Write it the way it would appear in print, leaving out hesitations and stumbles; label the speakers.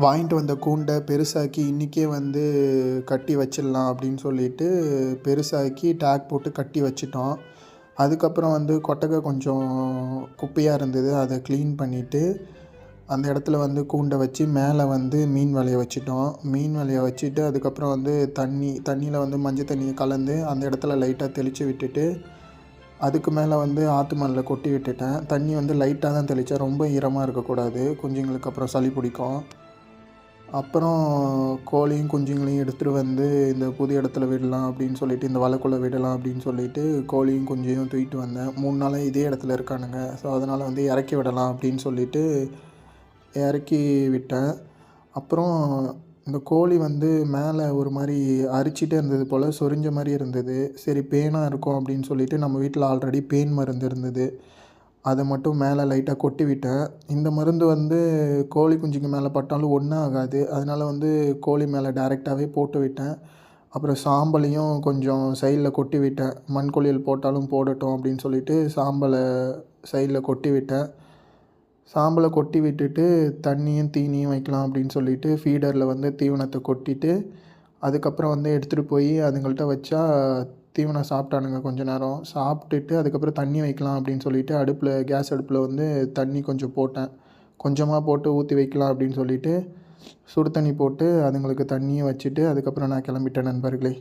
Speaker 1: வாங்கிட்டு வந்த கூண்டை பெருசாக்கி இன்றைக்கே வந்து கட்டி வச்சிடலாம் அப்படின்னு சொல்லிட்டு பெருசாக்கி டேக் போட்டு கட்டி வச்சிட்டோம். அதுக்கப்புறம் வந்து கொட்டகை கொஞ்சம் குப்பையாக இருந்தது. அதை க்ளீன் பண்ணிவிட்டு அந்த இடத்துல வந்து கூண்டை வச்சு மேலே வந்து மீன் வலையை வச்சிட்டோம். மீன் வலையை வச்சுட்டு அதுக்கப்புறம் வந்து தண்ணியில் வந்து மஞ்சள் தண்ணியை கலந்து அந்த இடத்துல லைட்டாக தெளித்து விட்டுட்டு அதுக்கு மேலே வந்து ஆற்று மணலை கொட்டி விட்டுட்டேன். தண்ணி வந்து லைட்டாக தான் தெளித்தேன், ரொம்ப ஈரமாக இருக்கக்கூடாது, குஞ்சுங்களுக்கு அப்புறம் சளி பிடிக்கும். அப்புறம் கோழியும் குஞ்சுங்களையும் எடுத்துகிட்டு வந்து இந்த புது இடத்துல விடலாம் அப்படின்னு சொல்லிட்டு, இந்த வலைக்குள்ளே விடலாம் அப்படின்னு சொல்லிட்டு கோழியும் குஞ்சையும் தூக்கிட்டு வந்தேன். 3 நாளாக இதே இடத்துல இருக்கானுங்க. ஸோ அதனால் வந்து இறக்கி விடலாம் அப்படின்னு சொல்லிட்டு இறக்கி விட்டேன். அப்புறம் இந்த கோழி வந்து மேலே ஒரு மாதிரி அரிச்சிட்டே இருந்தது போல், சொரிஞ்ச மாதிரி இருந்தது. சரி பேனாக இருக்கும் அப்படின்னு சொல்லிட்டு நம்ம வீட்டில் ஆல்ரெடி பேன் மருந்து இருந்தது. அதை மட்டும் மேலே லைட்டாக கொட்டி விட்டேன். இந்த மருந்து வந்து கோழி குஞ்சுக்கு மேலே பட்டாலும் ஒன்றும் ஆகாது. அதனால் வந்து கோழி மேலே டைரெக்டாகவே போட்டு விட்டேன். அப்புறம் சாம்பலையும் கொஞ்சம் சைடில் கொட்டி விட்டேன். மண்குளியல் போட்டாலும் போடட்டும் அப்படின்னு சொல்லிட்டு சாம்பலை சைடில் கொட்டி விட்டேன். சாம்பலை கொட்டி விட்டுட்டு தண்ணியும் தீனியும் வைக்கலாம் அப்படின்னு சொல்லிட்டு ஃபீடரில் வந்து தீவனத்தை கொட்டிட்டு அதுக்கப்புறம் வந்து எடுத்துகிட்டு போய் அதுங்கள்ட்ட வச்சா தீவனம் சாப்பிட்டானுங்க. கொஞ்ச நேரம் சாப்பிட்டுட்டு அதுக்கப்புறம் தண்ணி வைக்கலாம் அப்படின்னு சொல்லிட்டு கேஸ் அடுப்பில் வந்து தண்ணி கொஞ்சம் போட்டேன். கொஞ்சமாக போட்டு ஊற்றி வைக்கலாம் அப்படின்னு சொல்லிட்டு சுடு தண்ணி போட்டு அதுங்களுக்கு தண்ணியும் வச்சுட்டு அதுக்கப்புறம் நான் கிளம்பிட்டேன் நண்பர்களே.